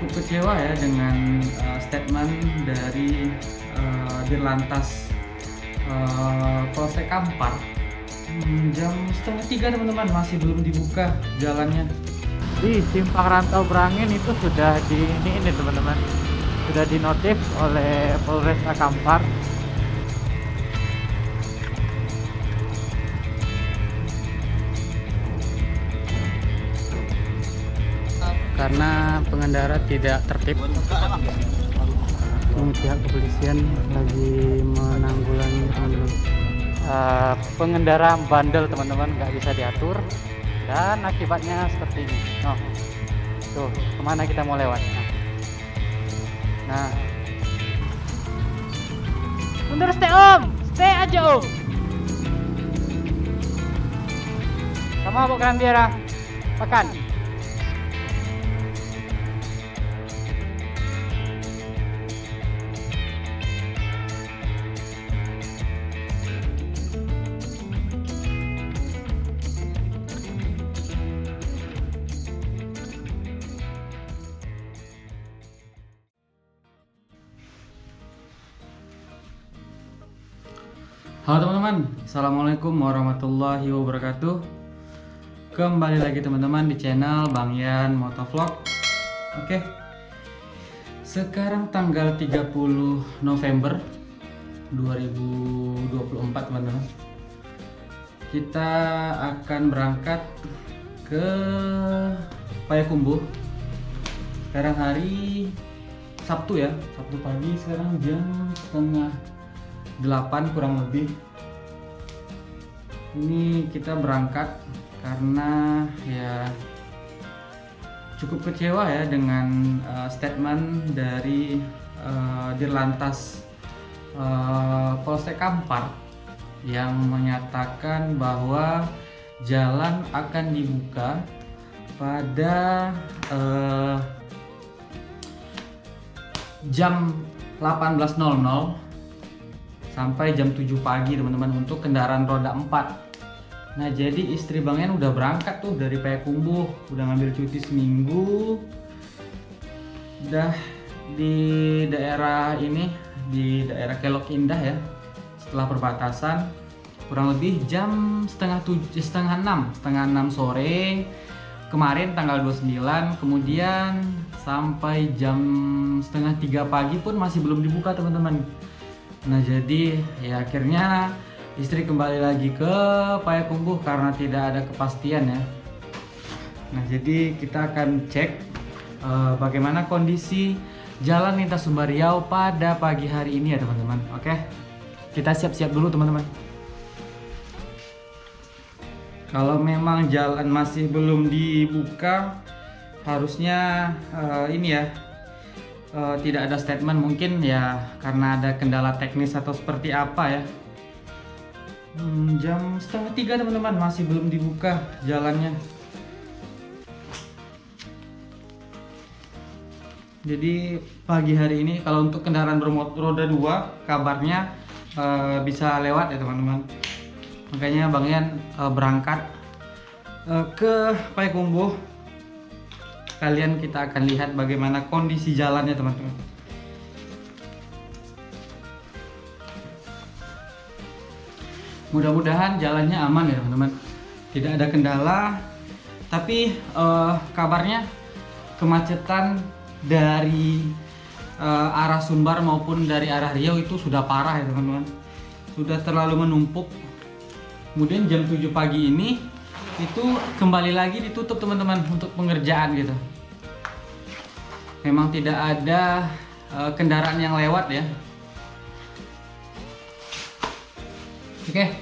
cukup kecewa ya dengan statement dari Dirlantas Polsek Kampar. Jam setengah 3 teman-teman, masih belum dibuka jalannya. Di Simpang Rantau Berangin itu sudah ini teman-teman, sudah dinotif oleh Polresta Kampar. Karena pengendara tidak tertib. Ini pihak kepolisian lagi menanggulangi teman-teman. Pengendara bandel teman-teman, nggak bisa diatur dan akibatnya seperti ini. Oh, tuh kemana kita mau lewat? Nah, mundur, stay aja om. Sama bukan biara, makan. Halo teman-teman, Assalamualaikum warahmatullahi wabarakatuh. Kembali lagi teman-teman di channel Bang Yan Motovlog. Oke, sekarang tanggal 30 November 2024 teman-teman. Kita akan berangkat ke Payakumbuh. Sekarang hari Sabtu ya, Sabtu pagi. Sekarang jam setengah 8 kurang lebih. Ini kita berangkat karena ya cukup kecewa ya dengan statement dari Dirlantas Polsek Kampar yang menyatakan bahwa jalan akan dibuka pada jam 18.00 sampai jam 7 pagi teman-teman untuk kendaraan roda 4. Nah, jadi istri Bang Yan udah berangkat tuh dari Payakumbuh, udah ngambil cuti seminggu. Udah di daerah ini, di daerah Kelok Indah ya. Setelah perbatasan kurang lebih jam setengah 6 sore kemarin tanggal 29, kemudian sampai jam setengah 3 pagi pun masih belum dibuka teman-teman. Nah, jadi ya akhirnya istri kembali lagi ke Payakumbuh karena tidak ada kepastian ya. Nah, jadi kita akan cek bagaimana kondisi Jalan Lintas Sumber Riau pada pagi hari ini ya teman-teman. Oke, kita siap-siap dulu teman-teman. Kalau memang jalan masih belum dibuka, harusnya ini ya, tidak ada statement, mungkin ya karena ada kendala teknis atau seperti apa ya. Jam setengah 3 teman-teman, masih belum dibuka jalannya. Jadi pagi hari ini kalau untuk kendaraan bermotor roda 2 kabarnya bisa lewat ya teman-teman. Makanya Bang Yan berangkat ke Payakumbuh. Kalian kita akan lihat bagaimana kondisi jalannya teman-teman. Mudah-mudahan jalannya aman ya teman-teman, tidak ada kendala. Tapi kabarnya kemacetan dari arah Sumbar maupun dari arah Riau itu sudah parah ya teman-teman, sudah terlalu menumpuk. Kemudian jam 7 pagi ini itu kembali lagi ditutup teman-teman untuk pengerjaan gitu. Memang tidak ada kendaraan yang lewat ya. Oke,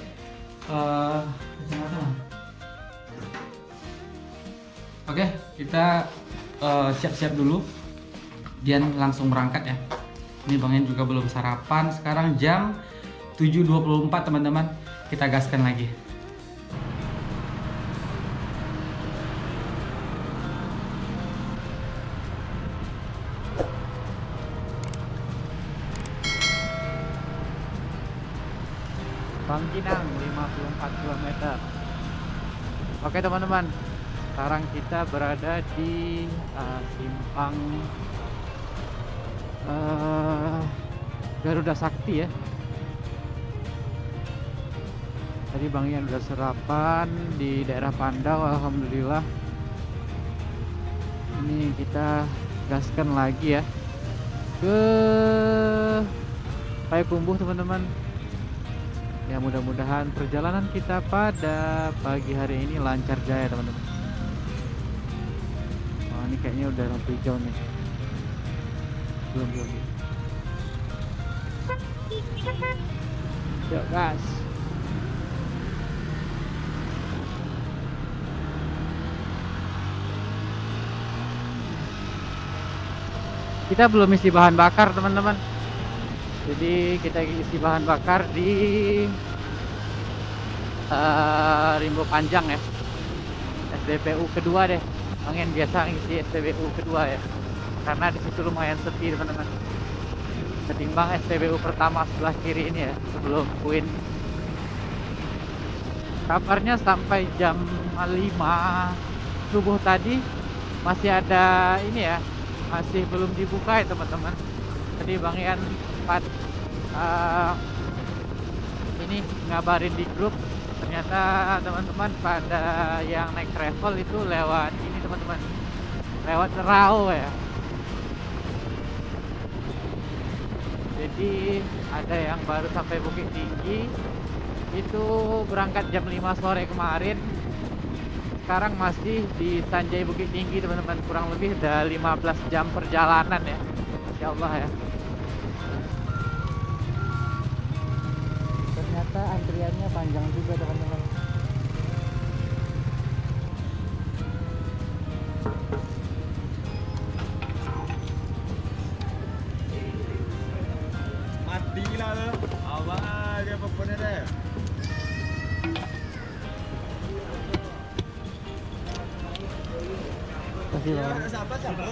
oke, kita siap-siap dulu, dan langsung berangkat ya. Ini Bang Yan juga belum sarapan. Sekarang jam 7.24 teman-teman, kita gaskan lagi. Bangkinang 54 km. Oke teman-teman, Sekarang kita berada di simpang Garuda Sakti ya. Tadi Bang Ian udah sarapan di daerah Pandau, alhamdulillah. Ini kita gaskan lagi ya ke Payakumbuh teman-teman. Ya mudah-mudahan perjalanan kita pada pagi hari ini lancar jaya teman-teman. Wah ini kayaknya udah lampu hijau nih. Belum. Yuk gas. Kita belum isi bahan bakar teman-teman. Jadi kita isi bahan bakar di Rimbo Panjang ya, SPBU kedua deh. Pengen biasa ngisi SPBU kedua ya, karena di situ lumayan sepi teman-teman. Ketimbang SPBU pertama sebelah kiri ini ya, sebelum Queen. Kabarnya sampai jam 5 subuh tadi masih ada ini ya, masih belum dibuka ya teman-teman. Tadi Bang Ian sempat ini ngabarin di grup, ternyata teman-teman pada yang naik travel itu lewat ini teman-teman, lewat Rau ya. Jadi ada yang baru sampai Bukit Tinggi itu berangkat jam 5 sore kemarin, sekarang masih di Sanjay Bukit Tinggi teman-teman. Kurang lebih udah 15 jam perjalanan ya, Masya Allah ya. Ternyata antriannya panjang juga teman-teman. Mati lah tu. Abang aja apa ni deh. Kasih Ya, Bang. siapa siapa?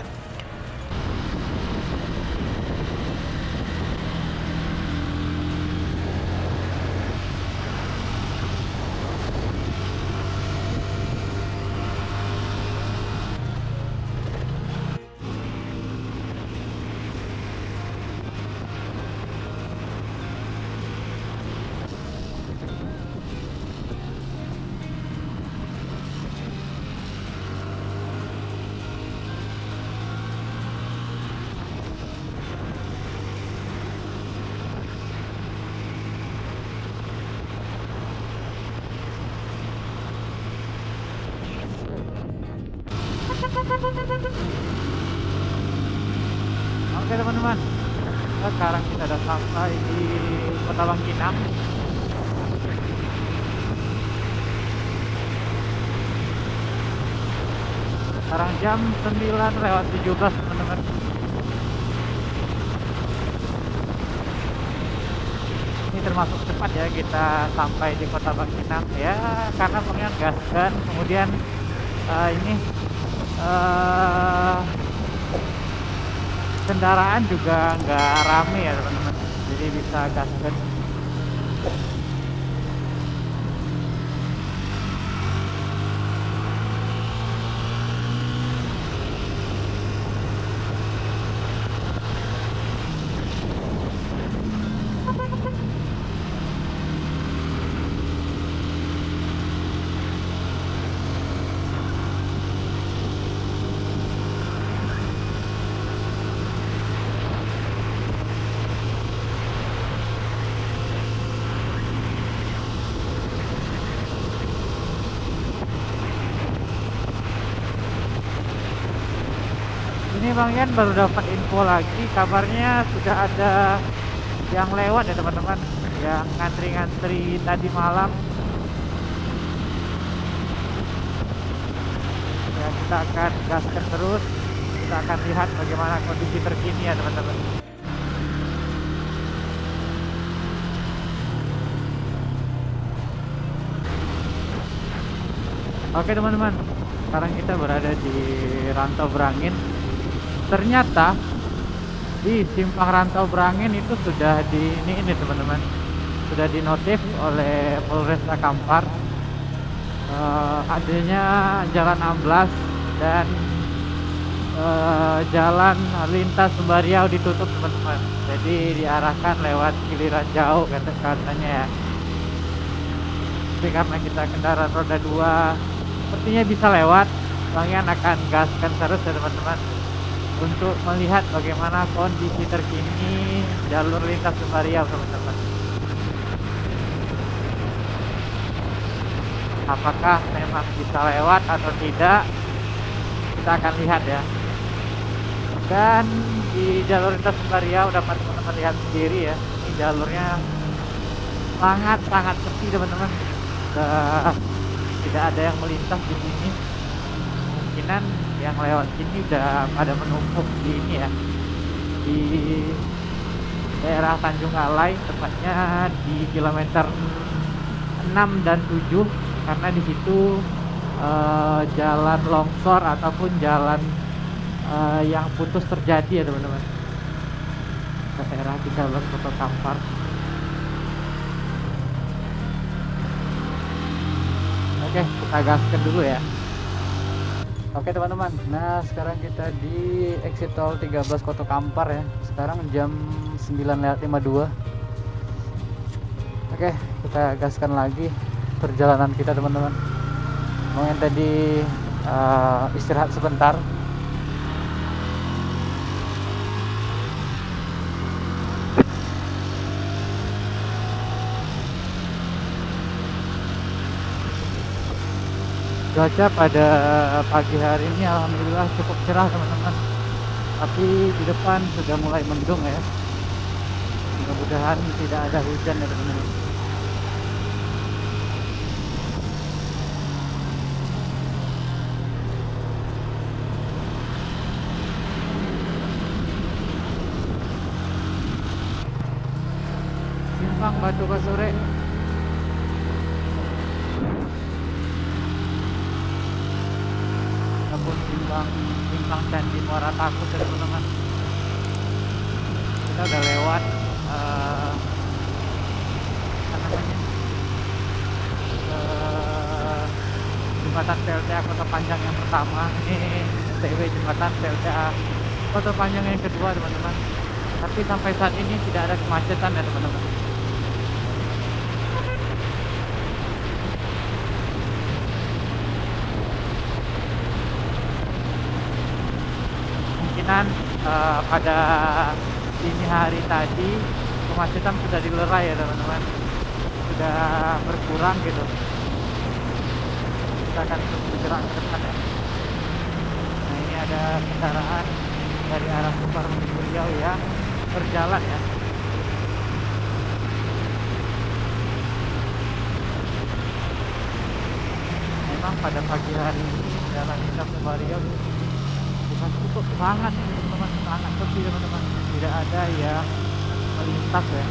Oke teman-teman, sekarang kita sudah sampai di Kota Bangkinang. Sekarang jam 9:17 teman-teman. Ini termasuk cepat ya kita sampai di Kota Bangkinang ya, karena pengen gaskan. Kemudian ini kendaraan juga nggak rame ya teman-teman, jadi bisa gaskan. Ini Bang Ian baru dapat info lagi, kabarnya sudah ada yang lewat ya teman-teman, yang ngantri-ngantri tadi malam. Ya kita akan gaskan terus, kita akan lihat bagaimana kondisi terkini ya teman-teman. Oke teman-teman, sekarang kita berada di Rantau Brangin. Ternyata di simpang Rantau Brangin itu sudah ini teman-teman, sudah dinotif oleh Polresta Kampar. adanya jalan amblas dan jalan lintas Sembariau ditutup teman-teman, jadi diarahkan lewat giliran jauh katanya ya. Tapi karena kita kendaraan roda 2 sepertinya bisa lewat, Bangian akan gaskan terus ya teman-teman untuk melihat bagaimana kondisi terkini jalur lintas Sembariau teman-teman. Apakah memang bisa lewat atau tidak, kita akan lihat ya. Dan di jalur lintas Sembariau dapat teman-teman lihat sendiri ya, ini jalurnya sangat sepi teman-teman. Tidak ada yang melintas di sini. Kemungkinan yang lewat sini udah pada menumpuk di ini ya, di daerah Tanjung Alai, tepatnya di kilometer 6 dan 7, karena di situ jalan longsor ataupun jalan yang putus terjadi ya teman-teman. Daerah 13 Kota Kampar. Oke, kita gaskan dulu ya. Oke teman-teman, nah sekarang kita di exit tol 13 Kota Kampar ya. Sekarang jam 9:52. Oke, kita gaskan lagi perjalanan kita teman-teman. Mungkin tadi istirahat sebentar. Cuaca pada pagi hari ini alhamdulillah cukup cerah teman-teman, tapi di depan sudah mulai mendung ya. Mudah-mudahan tidak ada hujan ya teman-teman. Simpang Batu Kasore. Simpang Candi Muara Takut ya teman-teman. Kita udah lewat apa namanya, jembatan PLTA Kota Panjang yang pertama. Ini TW jembatan PLTA Kota Panjang yang kedua teman-teman. Tapi sampai saat ini tidak ada kemacetan ya teman-teman. Pada dini hari tadi kemacetan sudah dilerai ya teman-teman, sudah berkurang gitu. Kita akan bergerak ke depan ya. Nah ini ada kendaraan dari arah Subang menuju Riau yang berjalan ya. Memang pada pagi hari ini jalan lintas Sembariau cukup sangat teman-teman, sangat sepi teman-teman, tidak ada yang melintas ya.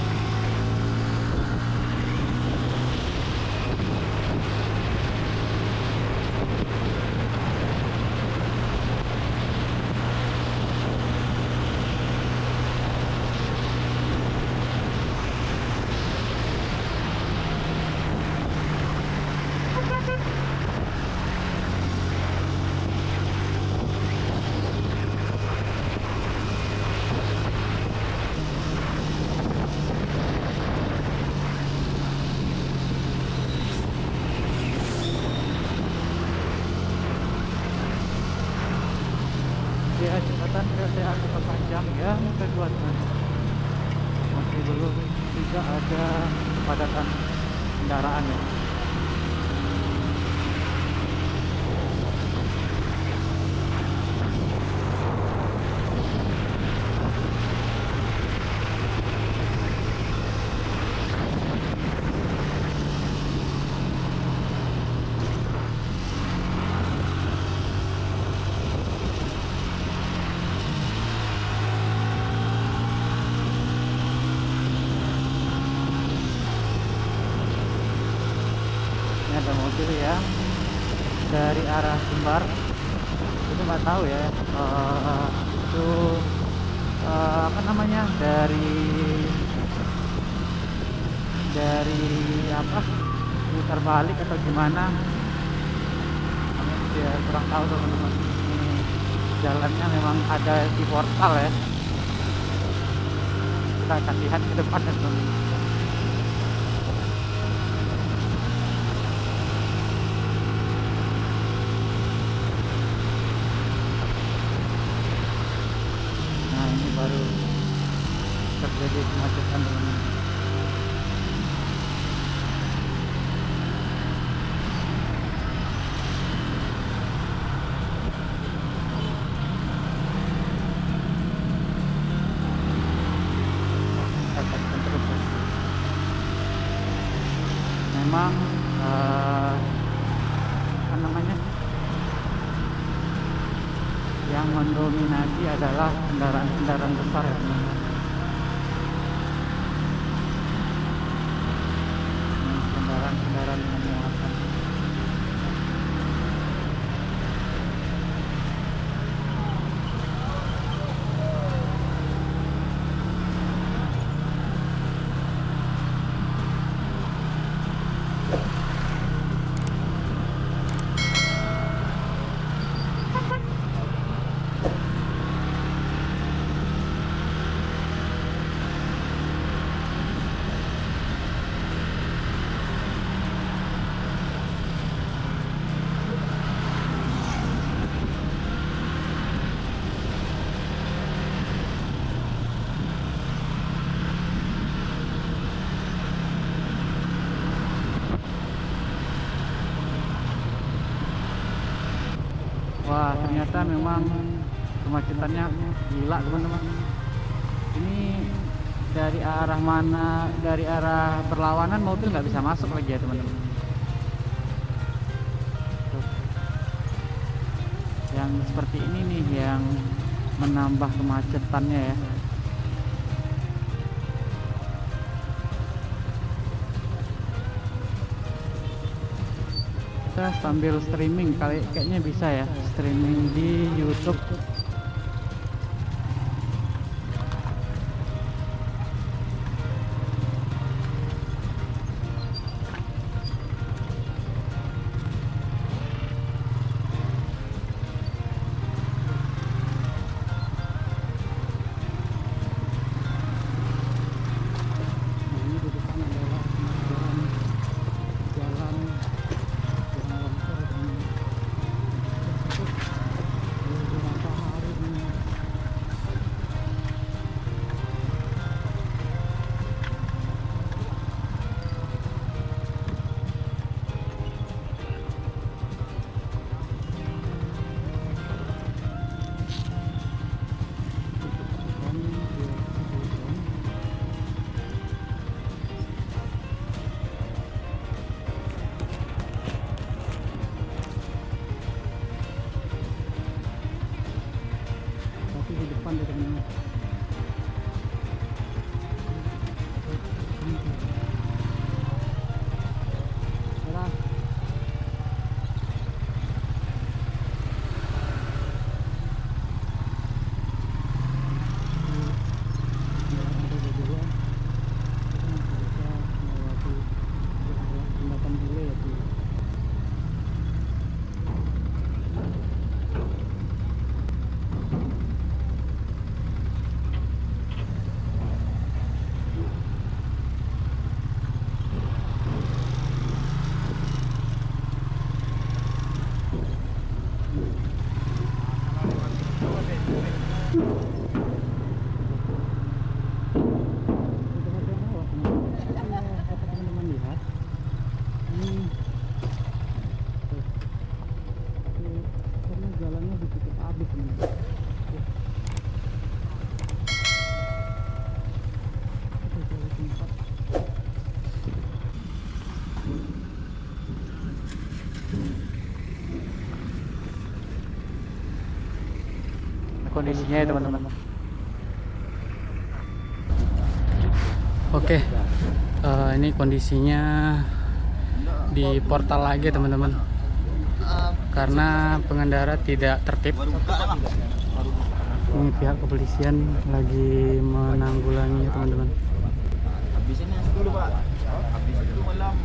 Ya, jembatan PLTA Kota Panjang yang kedua teman. Masih belum juga ada kepadatan kendaraan ya. Ada mobil yang dari arah Sumbar, itu nggak tahu ya, itu apa namanya, dari apa, putar balik atau gimana, ya kurang tahu teman-teman. Ini jalannya memang ada di portal ya. Kita akan lihat ke depannya teman-teman. Nah ini baru terjadi kemacetan teman-teman. Memang apa namanya, yang mendominasi adalah kendaraan-kendaraan besar ya teman-teman. Kendaraan-kendaraan dengan muatan. Wah, ternyata memang kemacetannya gila teman-teman. Ini dari arah mana, dari arah berlawanan mobil nggak bisa masuk lagi ya teman-teman. Yang seperti ini nih yang menambah kemacetannya ya. Kita sambil streaming, kayaknya bisa ya, streaming di YouTube. Kondisinya ya teman-teman. Oke, ini kondisinya di portal lagi teman-teman, karena pengendara tidak tertib. Ini pihak kepolisian lagi menanggulangi teman-teman. Habisin dulu Pak. Habis itu malam.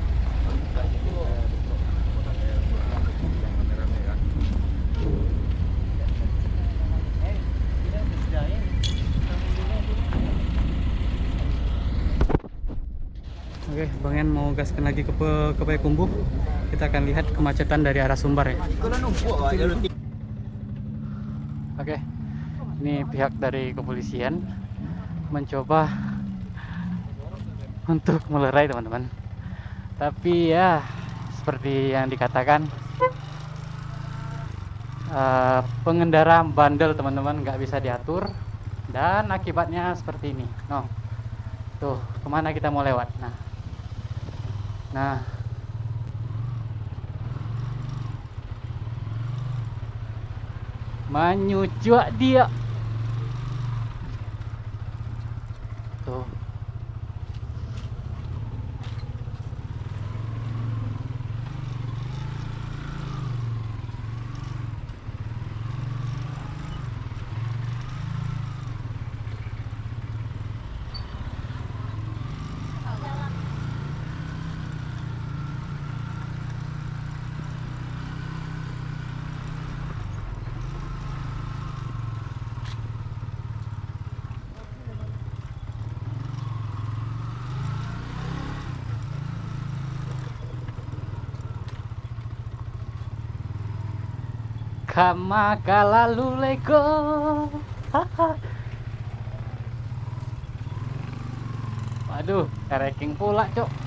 Oke, Bang Yan mau gaskan lagi ke Payakumbuh. Kita akan lihat kemacetan dari arah Sumbar ya. Oke, ini pihak dari kepolisian mencoba untuk melerai teman-teman. Tapi ya seperti yang dikatakan, pengendara bandel teman-teman, nggak bisa diatur, dan akibatnya seperti ini. No, tuh kemana kita mau lewat? Nah, menyucuk dia tuh. Kamaka lalu lego. Waduh, kereking pula, Cok.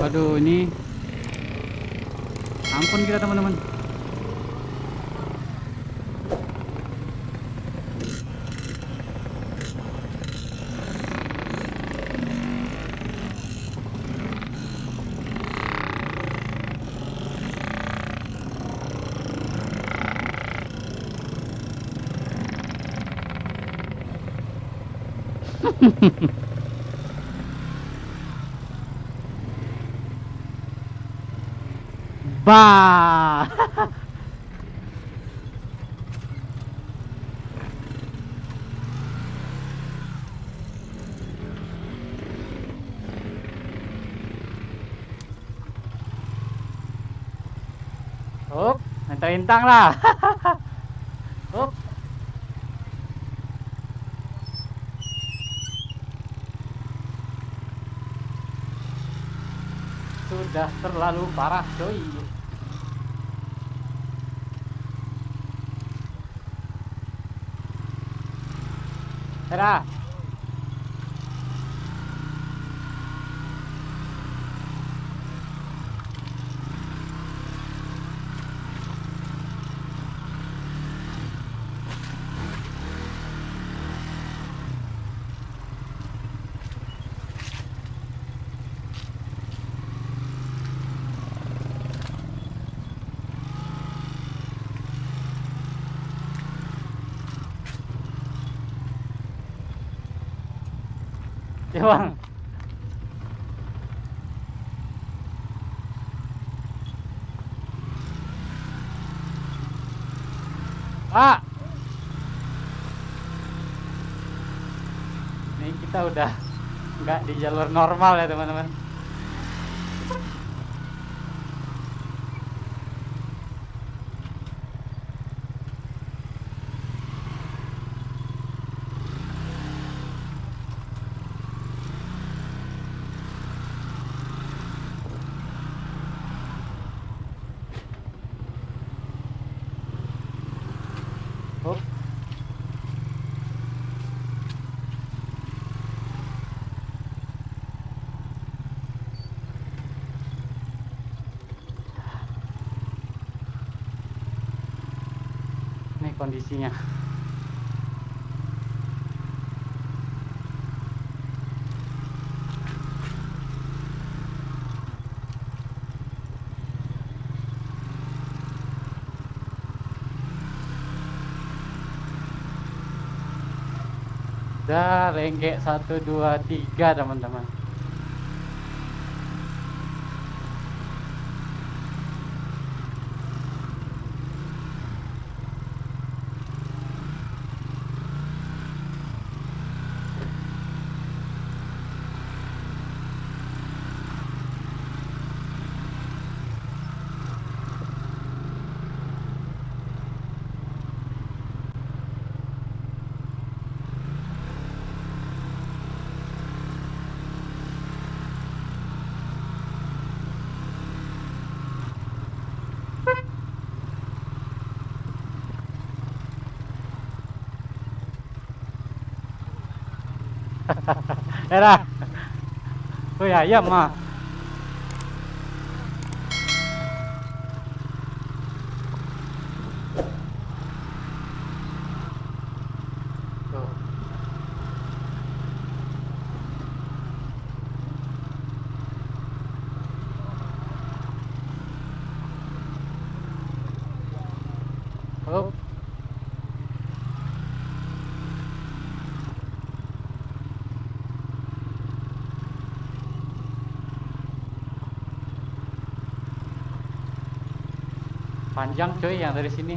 Waduh, ini ampun kita teman-teman. Bah. Up, intang lah. Up. Sudah terlalu parah, coy. Dadah. Ya bang. Pak, ini kita udah nggak di jalur normal ya teman-teman. Oh. kondisinya. Udah lenggek 1 2 3 teman-teman. Era. Woi ayam mah. Tuh. Oh. Panjang cuy yang dari sini.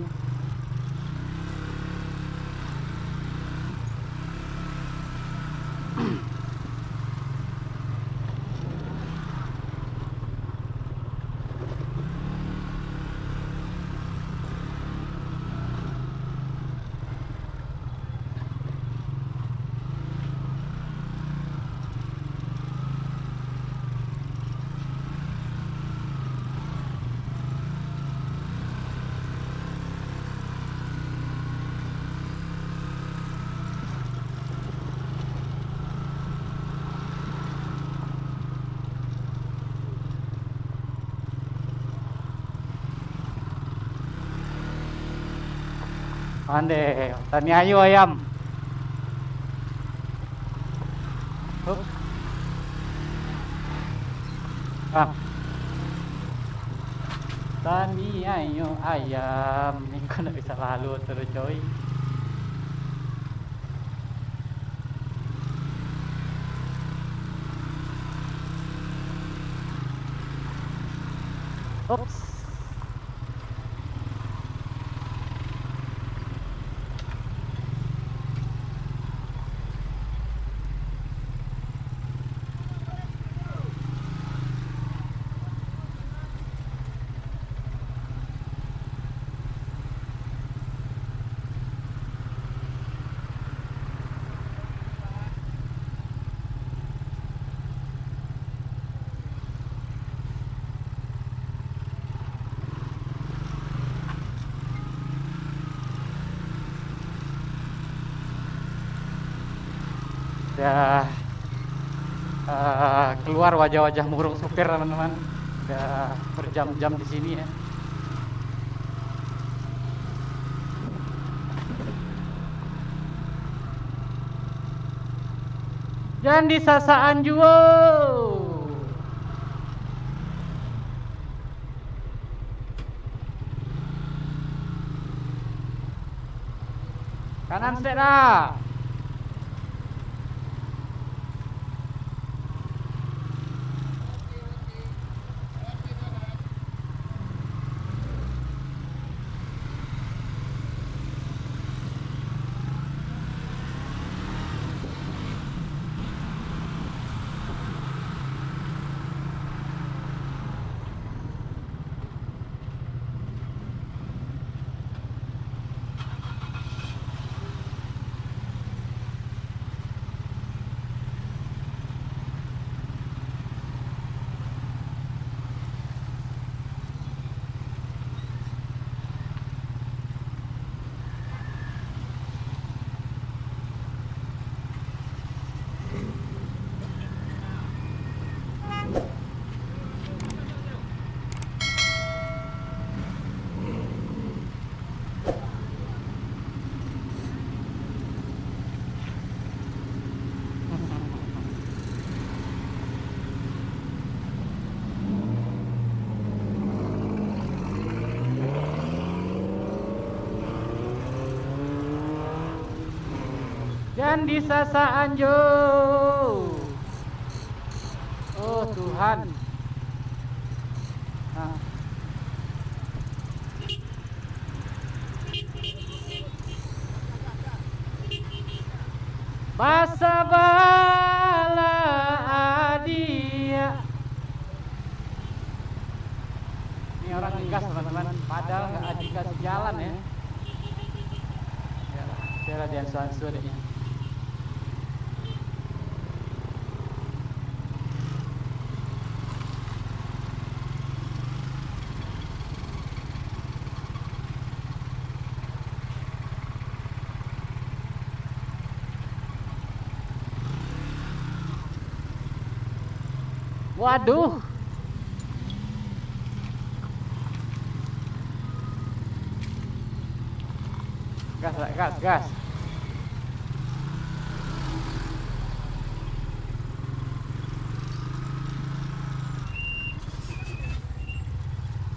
Ande, tani ayu ayam. Oh. Ah. Tani ayu ayam. Ini kok nggak bisa lalu terus coy. Oops. Udah keluar wajah-wajah murung supir teman-teman. Udah berjam-jam di sini ya. Jangan disasaan juga. Kanan sedang. dan di sasaan Jo. Oh Tuhan. Nah. Basa bala adia. Ini orang ngegas teman-teman, padahal nggak dikasih jalan ya. Saya dia suan-suan ini. Waduh. Gas.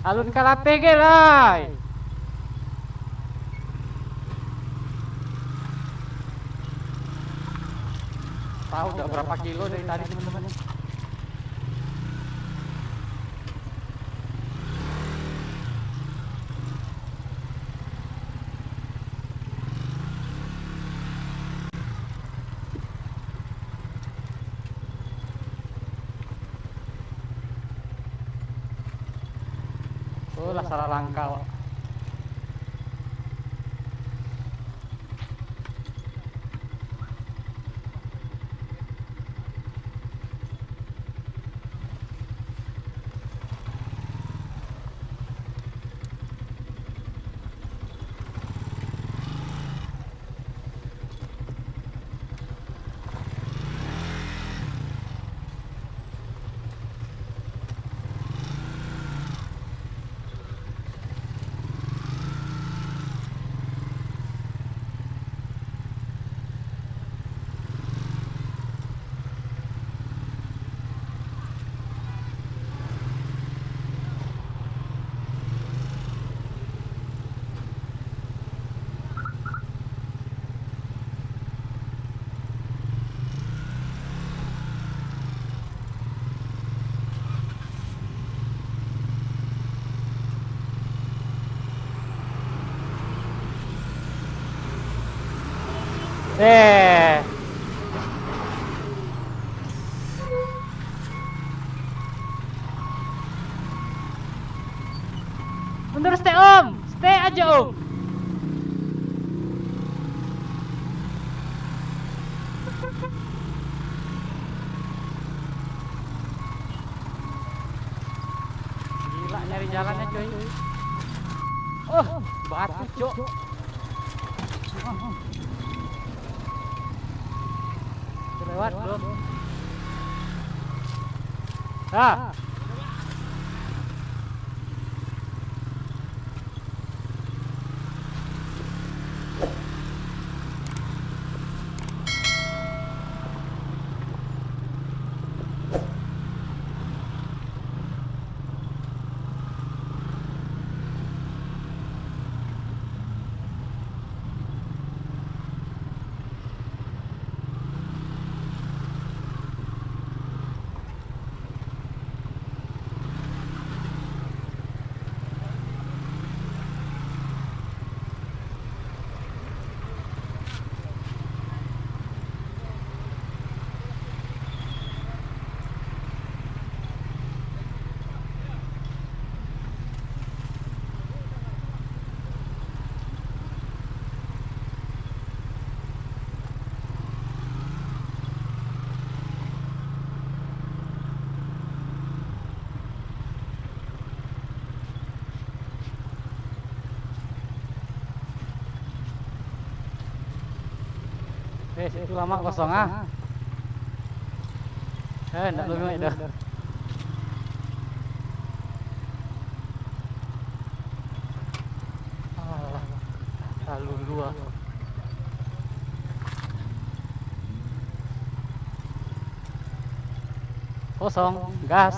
Alun kalapege lah. Tahu udah berapa kilo dari tadi teman-teman? Oh lah salah langkah. Mundur stay om, stay aja om. Gila nyari jalannya coy. Oh batu cok. Lewat belum? Ah. Itu lama kosong ah. Enggak lebih dah. Lalu dua. Kosong, gas.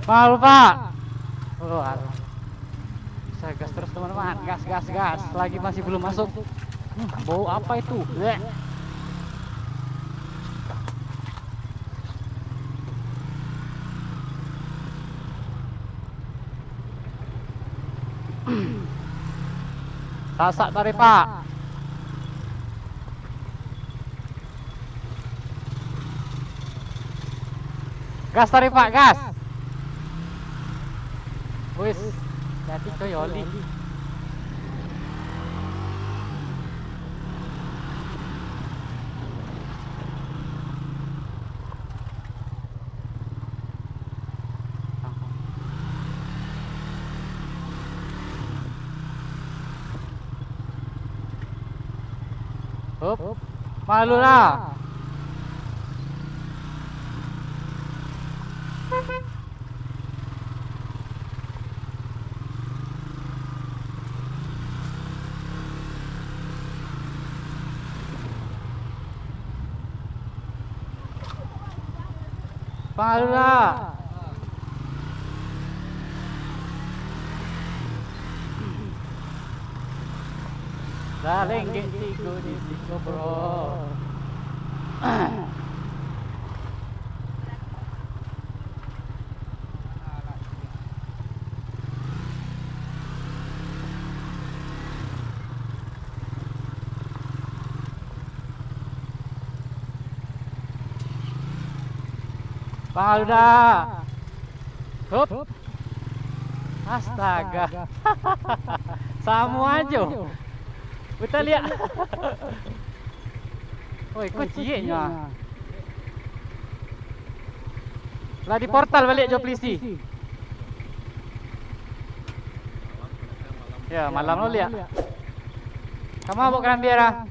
Pak, lupa. Oh, alah. Saya gas terus teman-teman, gas gas gas. Lagi masih belum masuk. Bau apa itu? Bleh. Sasak tadi Pak. Gas tadi Pak, gas. Wis, jadi coy oli. Hup, malu lah. Malu lah. Saling tigo di tigo bro. Udah. Hup. Astaga. Sama aja. Kita lihat. Woi, kucingnya. Lah di portal balik jo polisi. Ya, malam lo lihat. Kamu bukan biara.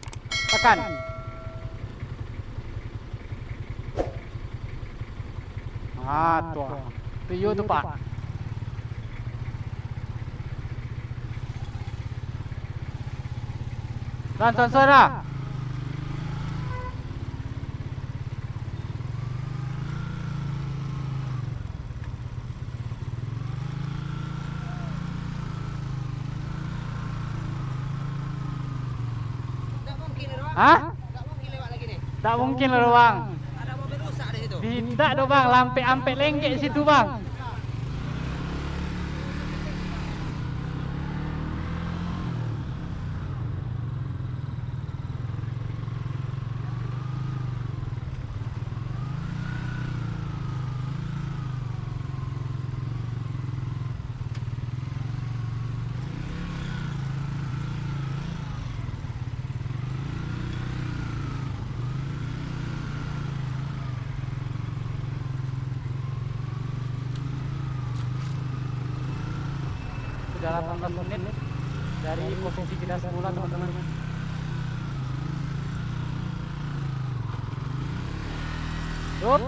Tekan. Ah, tuh. Tuyul tuh, Pak. Tonton suara. Hah? Nggak mungkin lewat lagi nih. Tak mungkin loh, Bang. Ada mobil rusak di situ. Tidak dong, Bang. Lampe-ampe lenggek situ, Bang. Sudah 18 menit dari posisi kita semula, teman-teman. Yup.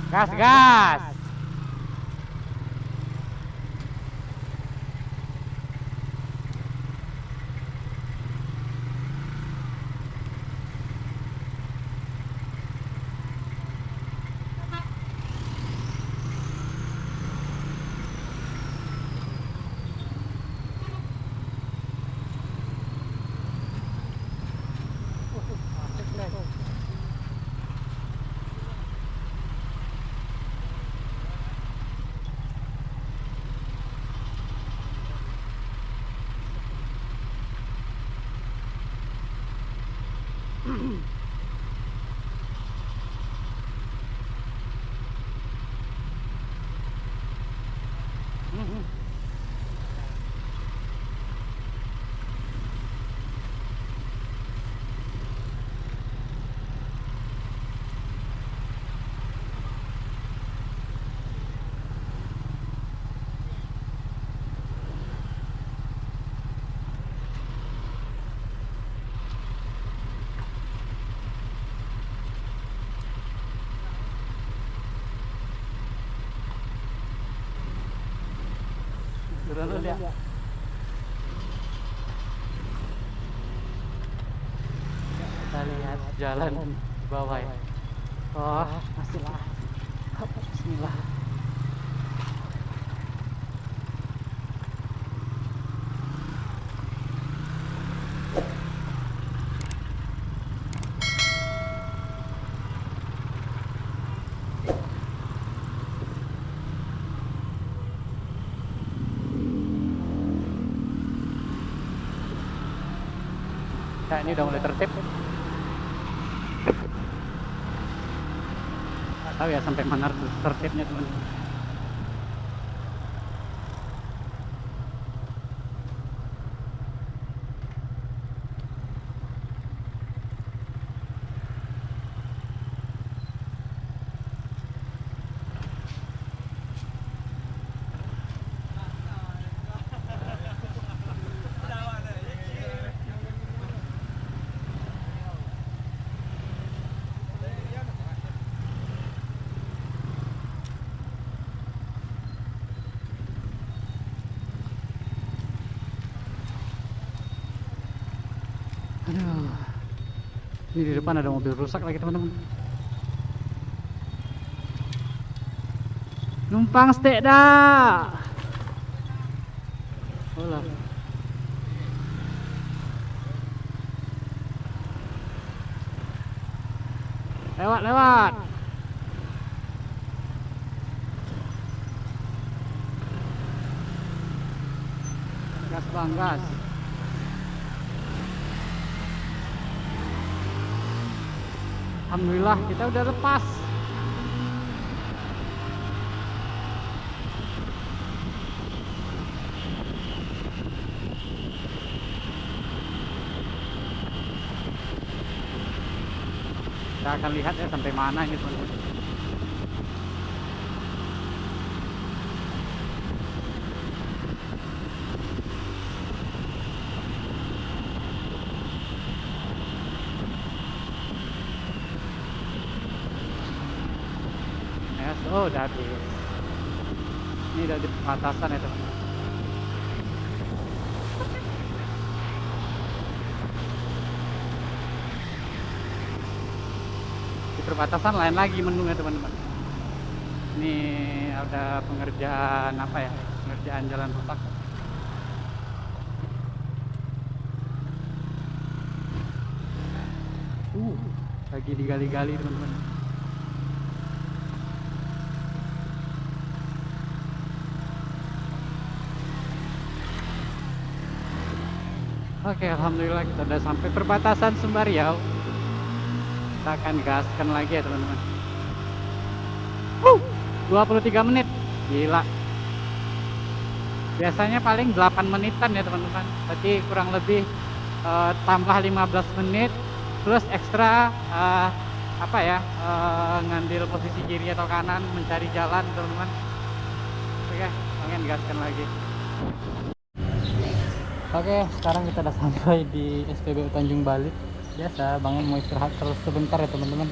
Gas, gas. bandel ya. Kita lihat jalan bawah ya. Oh, masih lah. Bismillah. Nah, ini udah mulai tertib. Nggak tahu ya sampai mana tertibnya teman-teman. Aduh, ini di depan ada mobil rusak lagi teman-teman. Numpang stek dah. Olah. Lewat. Gas bang, gas. Alhamdulillah kita udah lepas. Kita akan lihat ya sampai mana ini teman-teman. Oh, udah habis. Ini udah di perbatasan ya teman-teman. Di perbatasan lain lagi menunya teman-teman. Ini ada pengerjaan apa ya? Pengerjaan jalan rusak. Lagi digali-gali teman-teman. Oke, alhamdulillah kita udah sampai perbatasan Sumberriau. Kita akan gaskan lagi ya teman-teman. 23 menit, gila. Biasanya paling 8 menitan ya teman-teman. Berarti kurang lebih tambah 15 menit plus ekstra ngambil posisi kiri atau kanan, mencari jalan teman-teman. Oke, pengen gaskan lagi. Oke, sekarang kita udah sampai di SPBU Tanjung Balit. Biasa, Bang mau istirahat terus sebentar ya teman-teman.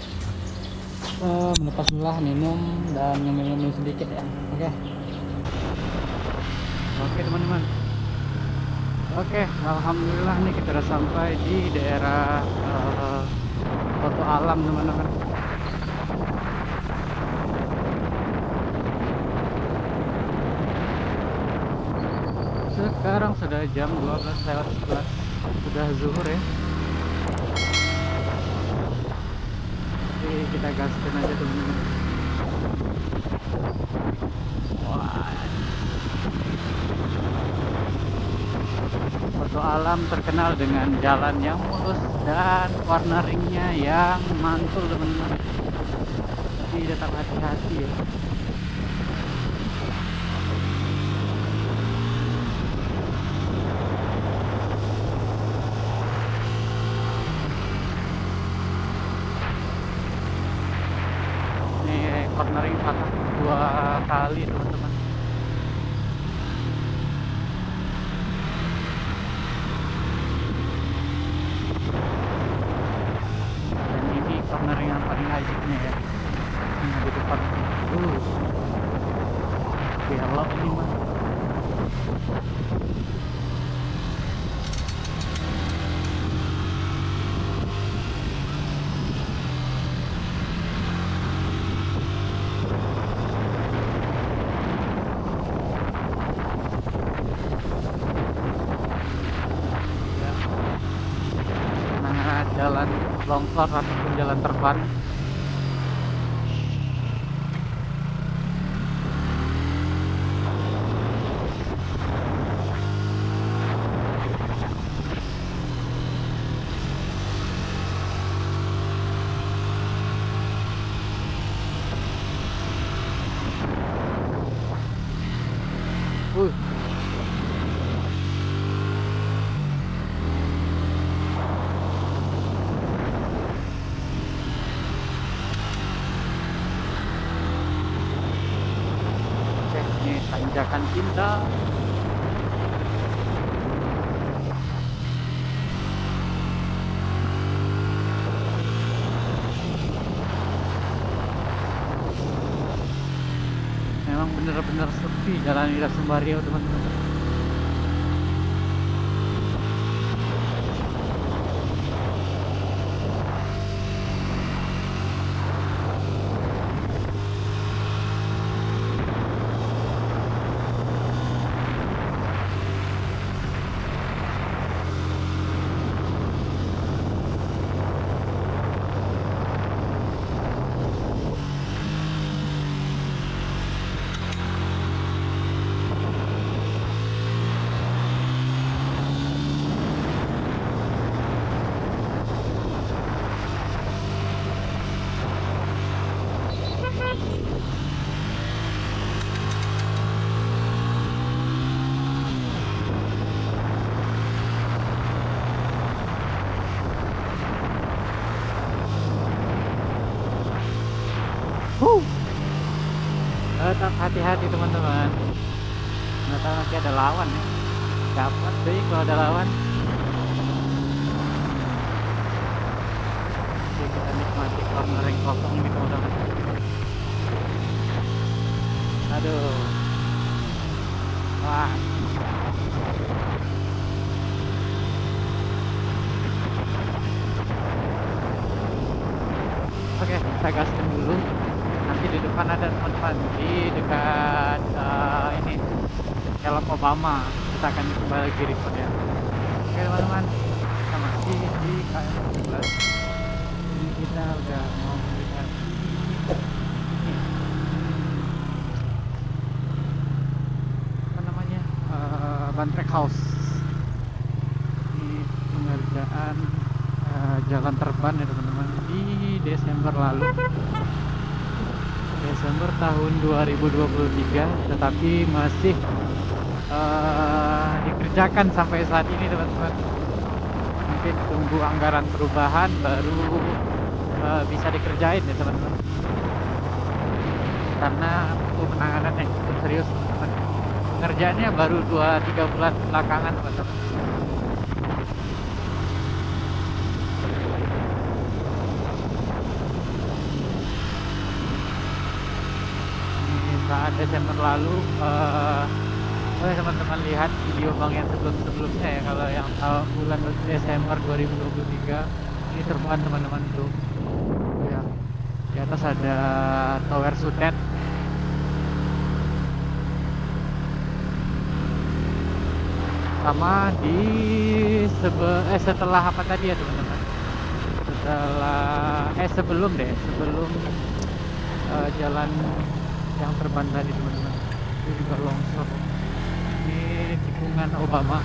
Melepas lelah, minum dan nyemil-nyemil sedikit ya. Oke teman-teman. Oke, alhamdulillah nih kita udah sampai di daerah Foto Alam teman-teman. Sekarang sudah jam 12:11, sudah zuhur ya. Jadi kita gaskan aja teman-teman. Foto Alam terkenal dengan jalan yang mulus dan warna ringnya yang mantul teman-teman. Tapi tetap hati-hati ya. Cornering patah 2 kali teman-teman. Dan ini cornering yang paling ajibnya ya. Ini di depan. jalan longsor ataupun jalan terban. Uh. Oke, ini tanjakan cinta. Memang benar-benar sepi jalan Ira Sumbario, teman-teman. Tetap hati-hati teman-teman. Nggak tahu nanti ada lawan ya. Dapat deh kalau ada lawan. Oke, kita nikmati corner yang kosong ini teman-teman. Aduh. Wah. Oke, kita gaskan dulu. Nanti di depan ada teman-teman di dekat ini helm Obama. Kita akan kembali lagi record ya. Oke teman-teman, kita masih di KM 11. Ini kita udah mau melihat ini apa namanya, Bantrek House. Ini pengerjaan jalan terban ya teman-teman di Desember lalu. Desember tahun 2023, tetapi masih dikerjakan sampai saat ini teman-teman. Mungkin tunggu anggaran perubahan baru bisa dikerjain ya teman-teman, karena butuh penanganan yang cukup serius teman-teman. Pengerjaannya baru 2-3 bulan belakangan teman-teman. Saat Desember lalu, teman-teman lihat video bang yang sebelumnya ya, kalau yang bulan Desember 2023 ini terban teman-teman tuh ya. Di atas ada Tower Sutet. Sama di setelah apa tadi ya teman-teman, sebelum jalan yang terban tadi teman-teman, itu juga longsor. Ini tikungan Obama.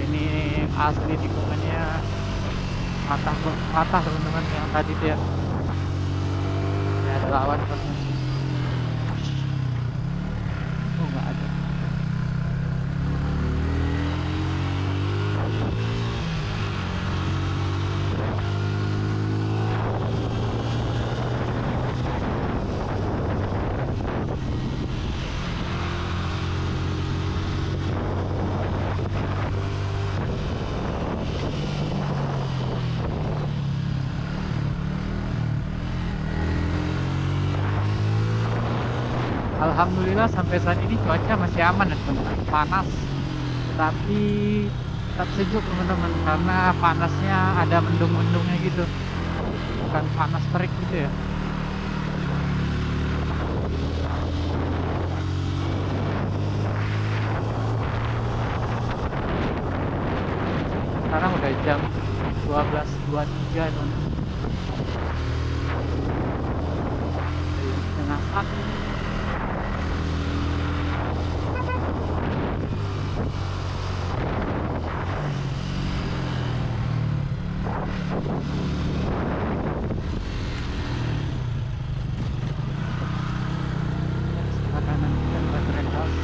Ini asli tikungannya patah teman-teman, yang tadi tuh ya. Ini ada lawan teman-teman. Oh nggak ada. Alhamdulillah sampai saat ini cuaca masih aman ya teman-teman. Panas, tetapi tetap sejuk teman-teman, karena panasnya ada mendung-mendungnya gitu, bukan panas terik gitu ya. Sekarang udah jam 12.23 teman. Tengah pagi. Kanan kita baterai house.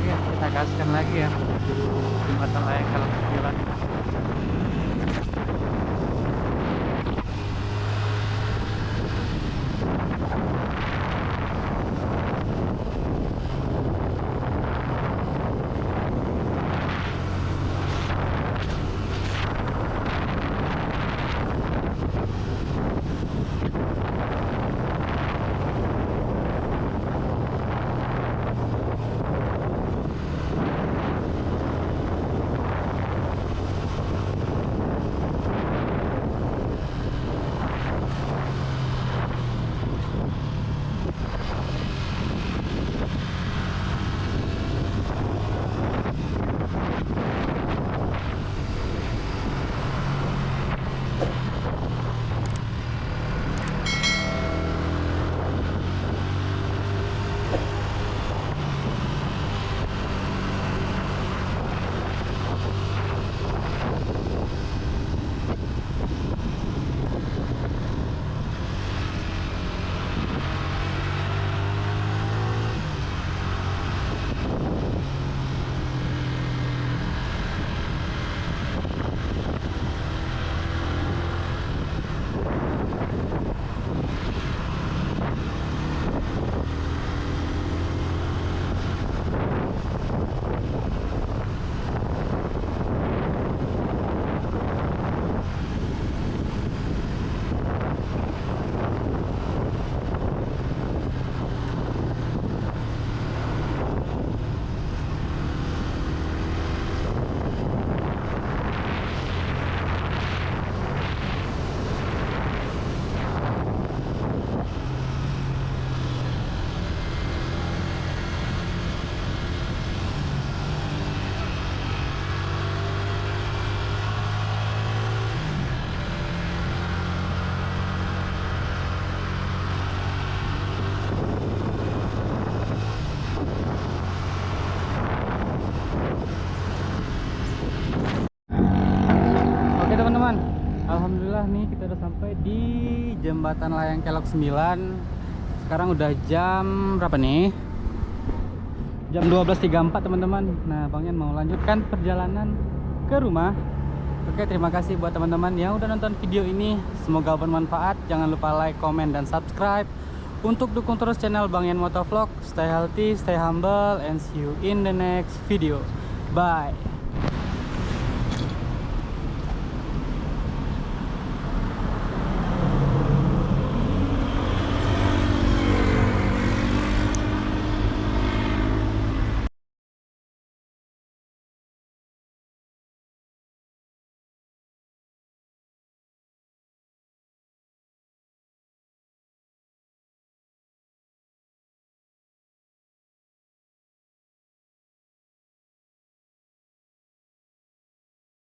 Ya, kita gaskan lagi ya jembatan layang kalau jalan. Teman-teman, alhamdulillah nih kita udah sampai di jembatan layang Kelok 9. Sekarang udah jam berapa nih? Jam 12.34 teman-teman. Nah, Bang Yan mau lanjutkan perjalanan ke rumah. Oke, terima kasih buat teman-teman yang udah nonton video ini. Semoga bermanfaat. Jangan lupa like, comment, dan subscribe. Untuk dukung terus channel Bang Yan Motovlog. Stay healthy, stay humble, and see you in the next video. Bye.